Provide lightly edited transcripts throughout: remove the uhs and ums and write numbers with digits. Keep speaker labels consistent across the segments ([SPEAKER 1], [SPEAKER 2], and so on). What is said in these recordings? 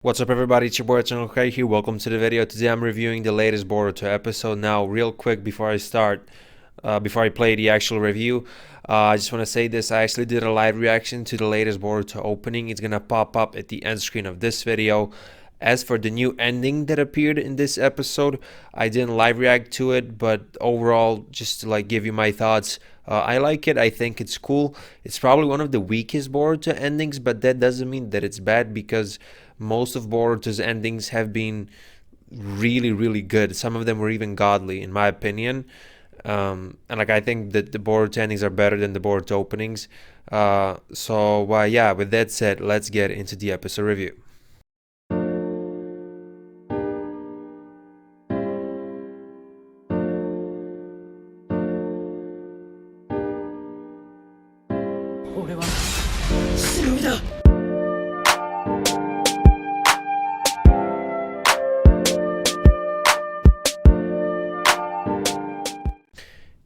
[SPEAKER 1] What's up everybody, it's your boy Hokage here. Welcome to the video. Today I'm reviewing the latest Boruto episode. Now real quick before I start, before I play the actual review, I just want to say this. I actually did a live reaction to the latest Boruto opening. It's gonna pop up at the end screen of this video. As for the new ending that appeared in this episode, I didn't live react to it, but overall, just to give you my thoughts, I like it. I think it's cool. It's probably one of the weakest Boruto endings, but that doesn't mean that it's bad, because most of Boruto's endings have been really, really good. Some of them were even godly, in my opinion. And I think that the Boruto endings are better than the Boruto openings. Yeah, with that said, let's get into the episode review.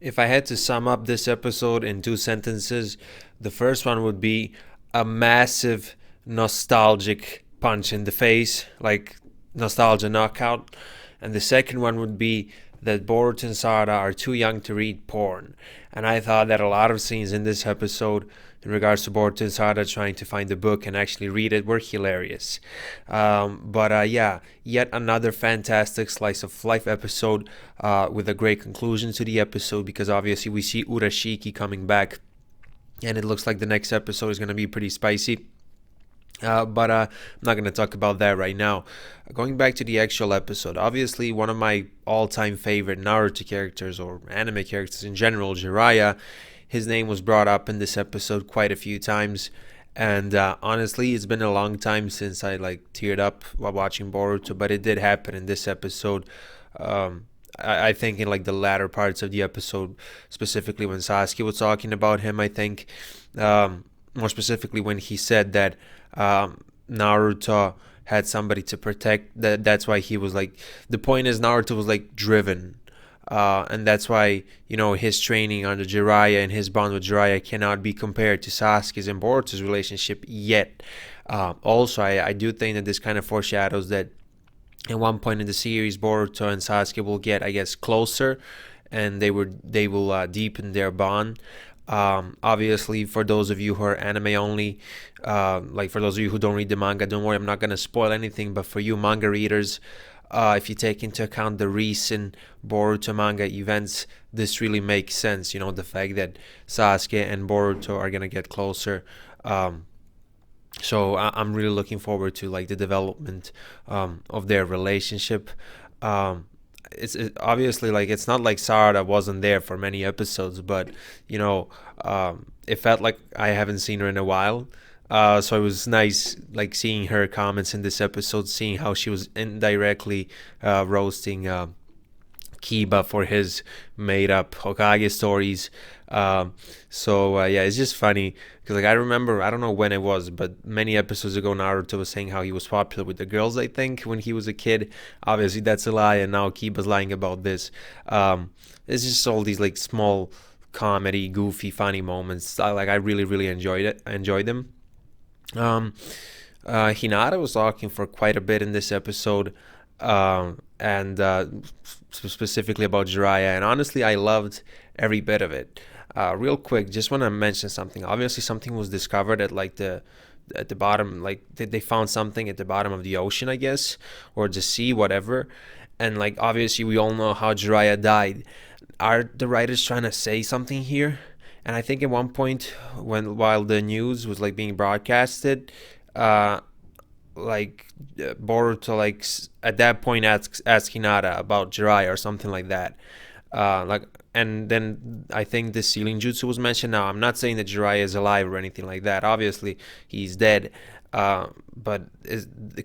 [SPEAKER 1] If I had to sum up this episode in two sentences, the first one would be a massive nostalgic punch in the face, like nostalgia knockout. And the second one would be that Boruto and Sarada are too young to read porn. And I thought that a lot of scenes in this episode in regards to Boruto and Sarada trying to find the book and actually read it were hilarious. Yeah, yet another fantastic slice of life episode with a great conclusion to the episode, because obviously we see Urashiki coming back and it looks like the next episode is going to be pretty spicy. I'm not going to talk about that right now. Going back to the actual episode, obviously one of my all-time favorite Naruto characters, or anime characters in general, Jiraiya, his name was brought up in this episode quite a few times. And honestly, it's been a long time since I teared up while watching Boruto, but it did happen in this episode. I think in the latter parts of the episode, specifically when Sasuke was talking about him, I think more specifically when he said that Naruto had somebody to protect. That's why he was the point is Naruto was driven, and that's why his training under Jiraiya and his bond with Jiraiya cannot be compared to Sasuke's and Boruto's relationship yet. Also, I do think that this kind of foreshadows that at one point in the series Boruto and Sasuke will get, I guess, closer, and they will deepen their bond. Obviously, for those of you who are anime only, for those of you who don't read the manga, don't worry, I'm not going to spoil anything, but for you manga readers, if you take into account the recent Boruto manga events, this really makes sense. The fact that Sasuke and Boruto are going to get closer. So I'm really looking forward to the development of their relationship. It's obviously it's not like Sarada wasn't there for many episodes, but it felt like I haven't seen her in a while. So it was nice seeing her comments in this episode, seeing how she was indirectly roasting Kiba for his made up Hokage stories. Yeah, it's just funny because I remember, I don't know when it was, but many episodes ago Naruto was saying how he was popular with the girls, I think, when he was a kid. Obviously that's a lie, and now Kiba's lying about this. It's just all these small comedy, goofy, funny moments. I really enjoyed them. Hinata was talking for quite a bit in this episode, and specifically about Jiraiya, and honestly I loved every bit of it. Real quick, just want to mention something. Obviously something was discovered at at the bottom, they found something at the bottom of the ocean, I guess, or the sea, whatever. And obviously we all know how Jiraiya died. Are the writers trying to say something here? And I think at one point, while the news was being broadcasted, Boruto at that point asked Hinata about Jiraiya or something like that. And then I think the sealing jutsu was mentioned. Now I'm not saying that Jiraiya is alive or anything like that. Obviously he's dead. But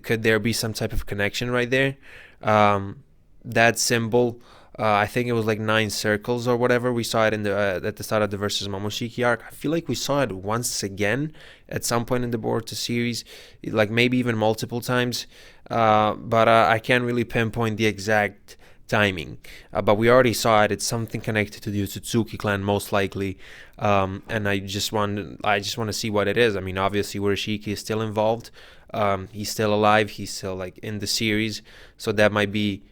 [SPEAKER 1] could there be some type of connection right there? That symbol, I think it was 9 circles or whatever. We saw it in the at the start of the versus Momoshiki arc. I feel like we saw it once again at some point in the Boruto series, maybe even multiple times. But I can't really pinpoint the exact timing. But we already saw it. It's something connected to the Otsutsuki clan, most likely. And I just want to see what it is. I mean, obviously, Urashiki is still involved. He's still alive. He's still like in the series, so that might be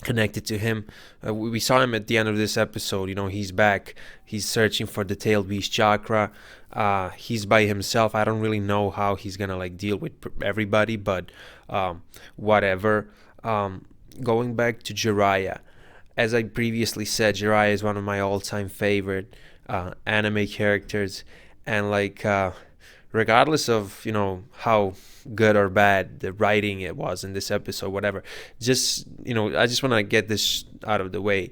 [SPEAKER 1] connected to him. We saw him at the end of this episode. You know, he's back. He's searching for the tailed beast chakra. He's by himself. I don't really know how he's gonna like deal with everybody, but whatever. Going back to Jiraiya, as I previously said, Jiraiya is one of my all-time favorite anime characters, and like regardless of how good or bad the writing it was in this episode, whatever, just I just want to get this out of the way.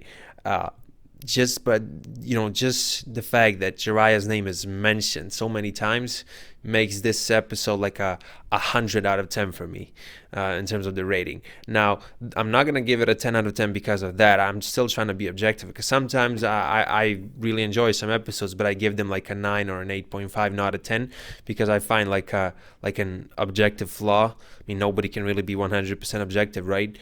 [SPEAKER 1] Just the fact that Jiraiya's name is mentioned so many times makes this episode like a 100 out of 10 for me in terms of the rating. Now, I'm not gonna give it a 10 out of 10 because of that. I'm still trying to be objective, because sometimes I really enjoy some episodes, but I give them like a 9 or an 8.5, not a 10, because I find like an objective flaw. I mean, nobody can really be 100% objective, right?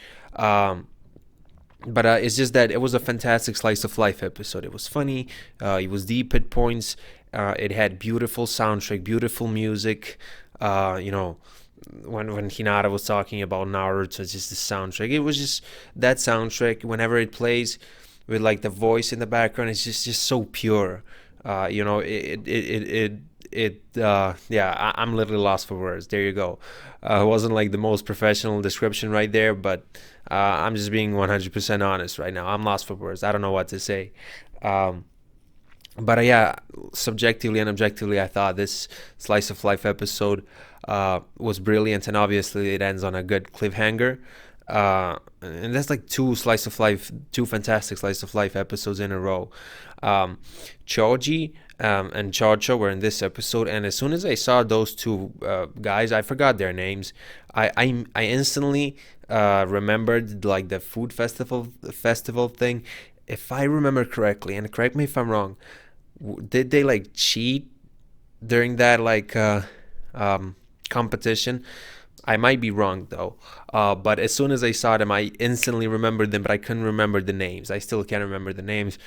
[SPEAKER 1] But it's just that it was a fantastic slice of life episode. It was funny. It was deep at points. It had beautiful soundtrack, beautiful music. When Hinata was talking about Naruto, just the soundtrack. It was just that soundtrack. Whenever it plays, with like the voice in the background, it's just so pure. I'm literally lost for words. There you go. It wasn't like the most professional description right there, but I'm just being 100% honest right now. I'm lost for words. I don't know what to say. But yeah, subjectively and objectively, I thought this slice of life episode was brilliant, and obviously it ends on a good cliffhanger. And that's like two fantastic slice of life episodes in a row. Choji and Chocho were in this episode, and as soon as I saw those two guys, I forgot their names. I instantly remembered like the food festival thing. If I remember correctly, and correct me if I'm wrong, did they like cheat during that like competition? I might be wrong though, but as soon as I saw them, I instantly remembered them, but I couldn't remember the names. I still can't remember the names.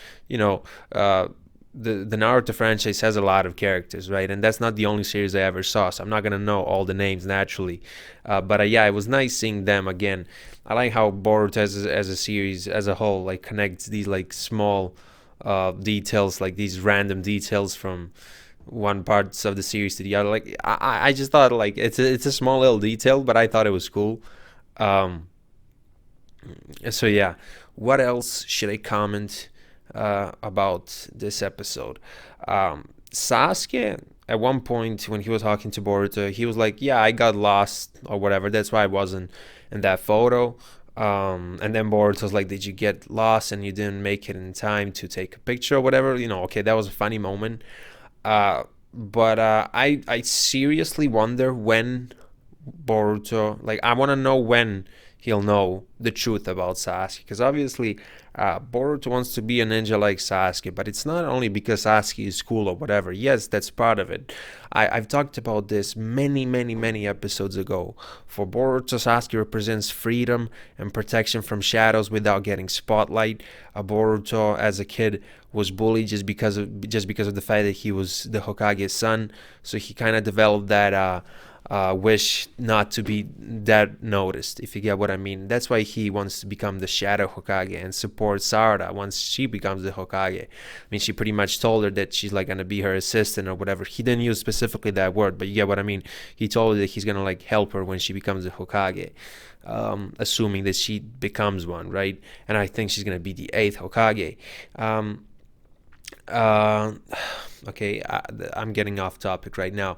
[SPEAKER 1] The Naruto franchise has a lot of characters, right? And that's not the only series I ever saw, so I'm not gonna know all the names naturally. But yeah, it was nice seeing them again. I like how Boruto as a series as a whole like connects these like small details, like these random details from one parts of the series to the other. Like I just thought like it's a small little detail, but I thought it was cool. So yeah, what else should I comment about this episode? Sasuke, at one point when he was talking to Boruto, he was like, yeah, I got lost or whatever, that's why I wasn't in that photo. And then Boruto's like, did you get lost and you didn't make it in time to take a picture or whatever? Okay, that was a funny moment. But I seriously wonder when Boruto, like, I want to know when he'll know the truth about Sasuke, because obviously Boruto wants to be a ninja like Sasuke, but it's not only because Sasuke is cool or whatever. Yes, that's part of it. I've talked about this many episodes ago. For Boruto, Sasuke represents freedom and protection from shadows without getting spotlight. Boruto, as a kid, was bullied just because of the fact that he was the Hokage's son, so he kind of developed that wish not to be that noticed, if you get what I mean. That's why he wants to become the Shadow Hokage and support Sarada once she becomes the Hokage. I mean, she pretty much told her that she's like gonna be her assistant or whatever. He didn't use specifically that word, but you get what I mean. He told her that he's gonna like help her when she becomes the Hokage, assuming that she becomes one, right? And I think she's gonna be the 8th Hokage. Okay, I'm getting off topic right now.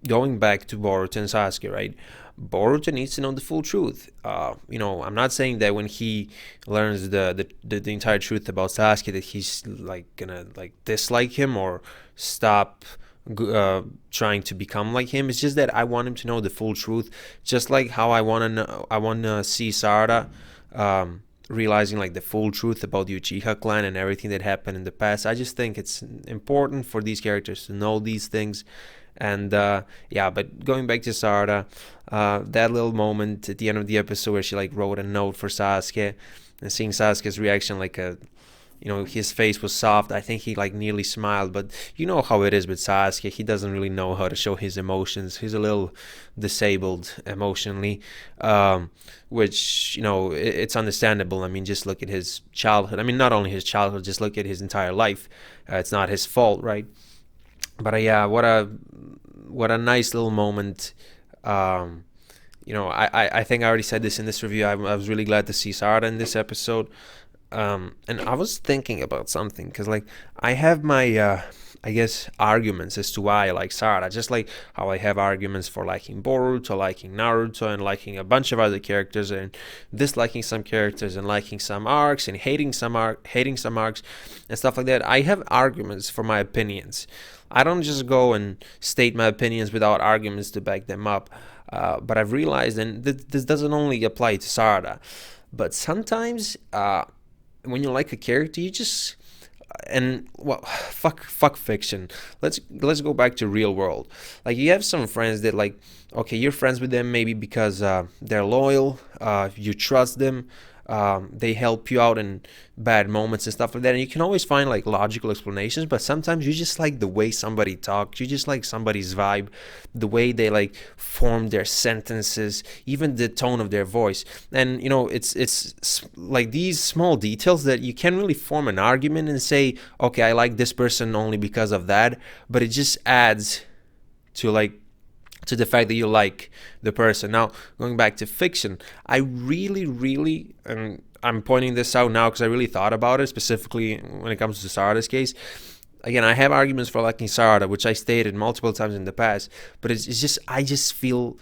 [SPEAKER 1] Going back to Boruto and Sasuke, right? Boruto needs to know the full truth. I'm not saying that when he learns the entire truth about Sasuke that he's like gonna like dislike him or stop trying to become like him. It's just that I want him to know the full truth, just like how I want to see Sarada realizing like the full truth about the Uchiha clan and everything that happened in the past. I just think it's important for these characters to know these things, And yeah, but going back to Sarada, that little moment at the end of the episode where she like wrote a note for Sasuke, and seeing Sasuke's reaction, like a, his face was soft. I think he like nearly smiled, but you know how it is with Sasuke. He doesn't really know how to show his emotions. He's a little disabled emotionally, which, it's understandable. I mean, just look at his childhood. I mean, not only his childhood, just look at his entire life. It's not his fault, right? But yeah, what a nice little moment. I think I already said this in this review. I was really glad to see Sarada in this episode. And I was thinking about something, because like I have my I guess arguments as to why I like Sarada, just like how I have arguments for liking Boruto, liking Naruto, and liking a bunch of other characters, and disliking some characters, and liking some arcs, and hating some arcs, and stuff like that. I have arguments for my opinions. I don't just go and state my opinions without arguments to back them up. But I've realized, and this doesn't only apply to Sarada, but sometimes when you like a character, you just, and well, fuck fiction. Let's go back to real world. Like, you have some friends that, like, okay, you're friends with them maybe because they're loyal, you trust them, they help you out in bad moments and stuff like that, and you can always find like logical explanations. But sometimes you just like the way somebody talks, you just like somebody's vibe, the way they like form their sentences, even the tone of their voice. And it's like these small details that you can really form an argument and say, okay, I like this person only because of that, but it just adds to the fact that you like the person. Now, going back to fiction, I really, and I'm pointing this out now because I really thought about it, specifically when it comes to Sarada's case. Again, I have arguments for liking Sarada, which I stated multiple times in the past, but it's just, I just feel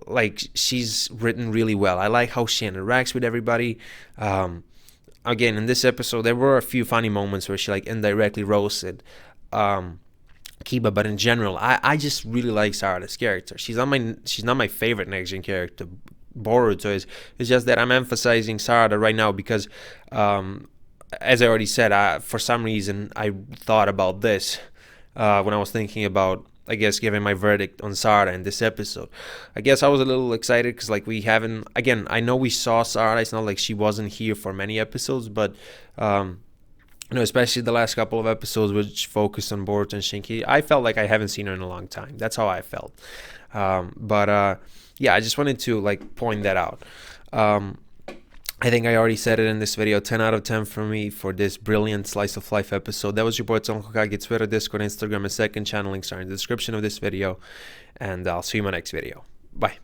[SPEAKER 1] like she's written really well. I like how she interacts with everybody. Again, in this episode, there were a few funny moments where she like indirectly roasted Kiba, but in general, I just really like Sarada's character. She's not my favorite next gen character. Boruto is. It's just that I'm emphasizing Sarada right now because, as I already said, for some reason I thought about this when I was thinking about, I guess, giving my verdict on Sarada in this episode. I guess I was a little excited because, like, we haven't. Again, I know we saw Sarada. It's not like she wasn't here for many episodes, but especially the last couple of episodes which focused on Boruto and Shinki, I felt like I haven't seen her in a long time. That's how I felt. Yeah, I just wanted to like point that out. I think I already said it in this video. 10 out of 10 for me for this brilliant slice of life episode. That was your boy Tom Hokage. Twitter, Discord, Instagram, and second channel links are in the description of this video. And I'll see you in my next video. Bye.